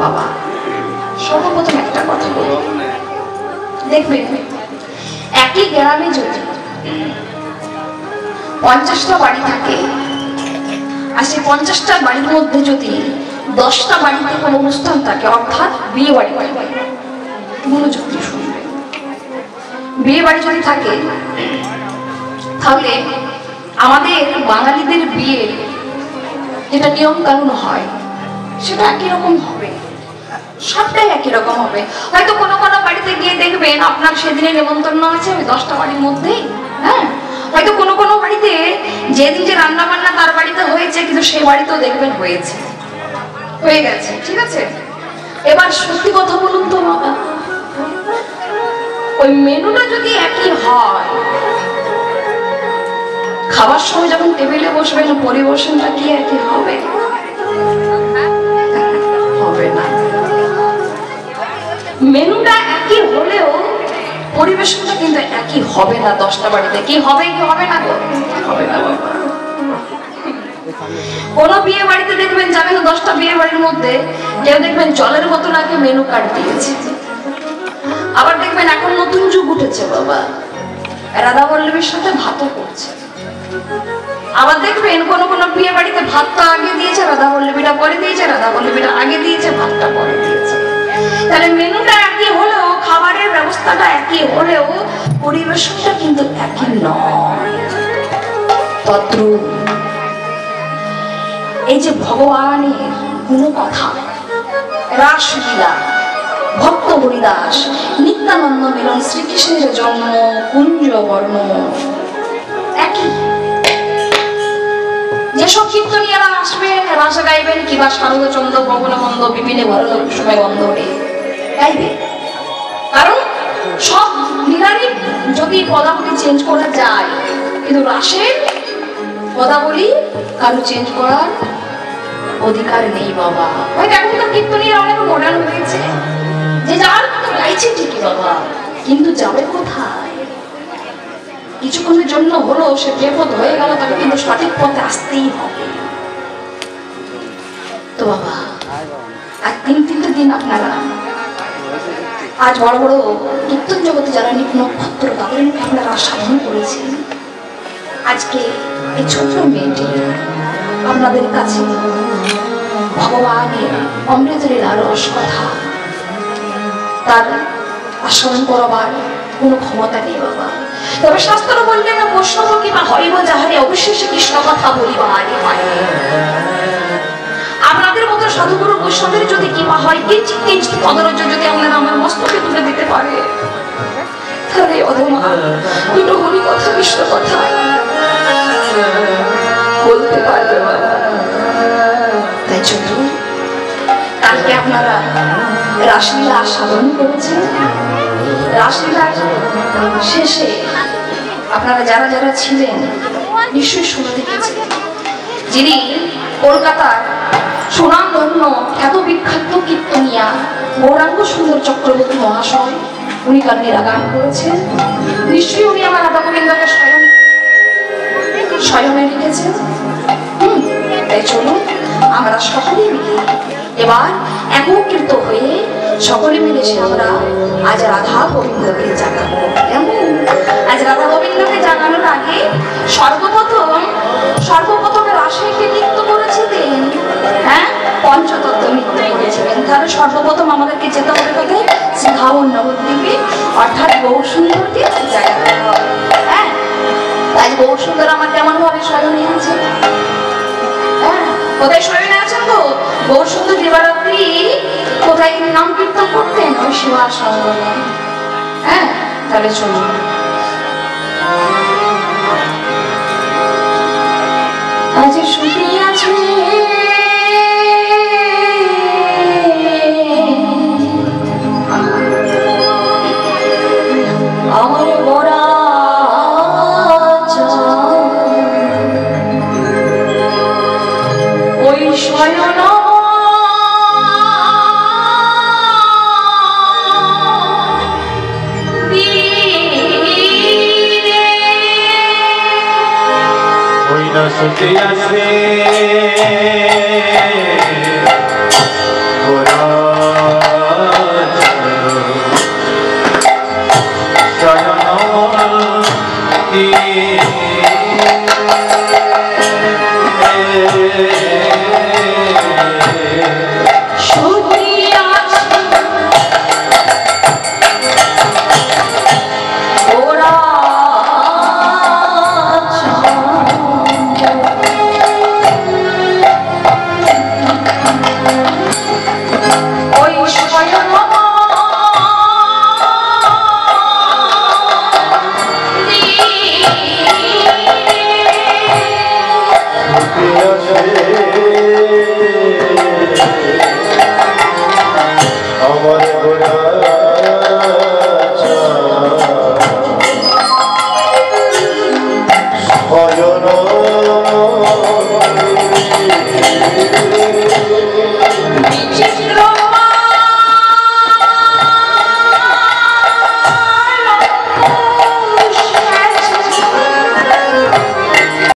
বাবা সর্বপ্রথম একটা কথা বলি, দেখবেন একই গ্রামে যদি 50টা বাড়ি থাকে আর সেই 50টা বাড়ির মধ্যে যদি 10টা বাড়িতে কোনো অনুষ্ঠান থাকে, অর্থাৎ বিয়ে বাড়ি, মনোযোগ দিয়ে শুনবে, বিয়ে বাড়ি যদি থাকে তাহলে আমাদের বাঙালিদের বিয়ে যেটা নিয়ম কানুন হয় সেটা একই রকম হবে, সবটাই একই রকম হবে। হয়তো কোনো কোনো বাড়িতে গিয়ে দেখবেন আপনার সেদিনে নেমন্তন্ন আছে ওই 10টা বাড়ির মধ্যেই, হ্যাঁ, হয়তো কোনো কোনো বাড়িতে যেদিন যে রান্না বান্না তার বাড়িতে হয়েছে কিন্তু সেই বাড়িতেও দেখবেন হয়ে গেছে, ঠিক আছে। এবার সত্যি কথা বলুন তো বাবা, ওই মেনুটা যদি একই হয়, খাবার সময় যখন টেবিলে বসবেন পরিবেশনটা কি একই হবে? হবে না। মেনুটা একই হলেও পরিবেশনটা কিন্তু একই হবে না। 10টা বাড়িতে কি হবে কি হবে না? হবে না বাবা। কোন বিয়ে বাড়িতে দেখবেন যাবেন 10টা বিয়ে বাড়ির মধ্যে কেউ দেখবেন জলের মতো আগে মেনু কার্ড দিয়েছে, আবার দেখবেন এখন নতুন যুগ উঠেছে বাবা, রাধা বল্লভীর সাথে ভাতও করছে। আবার দেখবেন কোন কোন বিয়ে বাড়িতে ভাতটা আগে দিয়েছে, রাধা বল্লভীটা পরে দিয়েছে, রাধা বল্লভীটা আগে দিয়েছে, ভাতটা পরে দিয়েছে। তাহলে মেনুটা একই হলেও, খাবারের ব্যবস্থাটা একই হলেও পরিবেশনটা কিন্তু একই নয়। তদ্রূপ এই যে ভগবানের গুণকথা, রাসলীলা, ভক্ত হরিদাস, নিত্যানন্দ মিলন, শ্রীকৃষ্ণের জন্ম, কুঞ্জ বর্ণ একই। যেসব কীর্তনীয়রা আসবেন, রাসা গাইবেন, কিংবা শারদচন্দ্র পবনমন্দ বিপিনে ভরল সময় বন্ধ গাইবে, কারণ সব লীলারই যদি পদাবলী চেঞ্জ করা যায়, কিন্তু রাসের পদাবলী কারো চেঞ্জ করার অধিকার নেই বাবা। হয়তো এখন তো কীর্তনীয়রা অনেক মডার্ন হয়েছে, যে যার মতো গাইছে ঠিকই বাবা, কিন্তু যাবে কোথায়? কিছুক্ষণের জন্য হলো সে বেপথ হয়ে গেল, তাকে কিন্তু সঠিক পথে আসতেই হবে তো বাবা। আর 3-3টে দিন আপনারা আজ বড় বড় কীর্তন জগতে যারা নক্ষত্র তাদের আপনারা সাধন করেছেন, আজকে এই ছোট্ট মেয়েটি আপনাদের কাছে ভগবানের অমৃতলীলা রস কথা তার আস্বাদন করবার কোনো ক্ষমতা নেই বাবা। তবে শাস্ত্র বললেন না, বৈষ্ণব কিংবা হরিব যাহারে অবশ্যই কৃষ্ণ কথা বলিবারে পারে। আপনাদের মতো সাধুগুরু বৈষ্ণবের যদি কিংবা হয় কিঞ্চিৎ কিঞ্চিৎ পদরজ যদি আপনারা আমার মস্তকে তুলে দিতে পারে, তাহলে অধমা দুটো হরি কথা কৃষ্ণ কথা বলতে পারবে বাবা। তাই চলুন, কালকে আপনারা রাসলীলা সাধন করেছেন, রাসলীলার শেষে আপনারা যারা যারা ছিলেন নিশ্চয়ই শুনে দেখেছেন, যিনি কলকাতার সুনামধন্য খ্যাত বিখ্যাত কীর্তনিয়া গৌরাঙ্গ সুন্দর চক্রবর্তী মহাশয়, উনি গানটা গান করেছেন। নিশ্চয়ই উনি আমার রাধা গোবিন্দকে স্বয়নে লিখেছেন। তাই চলুন আমরা সকলে মিলে এবার একত্রিত হয়ে সকলে মিলে সে আমরা আজ রাধা গোবিন্দকে জাগাবো। কেমন? আজ রাধা গোবিন্দকে জাগানোর আগে সর্বপ্রথম রাসেকে নৃত্য করেছিলেন, হ্যাঁ, পঞ্চতত্ত্ব নৃত্য করেছিলেন। তাহলে সর্বপ্রথম আমাদেরকে যেতে হবে কোথায়? শ্রীধাবন নবদ্বীপে, অর্থাৎ গৌর সুন্দরকে জাগাতে হবে। হ্যাঁ, তাই গৌর সুন্দর আমার কেমন ভাবে শয়নে আছে? হ্যাঁ, কোথায় শয়নে আছেন তো? গৌর সুন্দর দিবারাত্রি কোথায় নাম কীর্তন করতেন? ওই শিবাসনে। হ্যাঁ, তাহলে চলুন আজ শুয়ে আছে আমার গোরা ওই শয়ন শুতে আসবে ভগবতে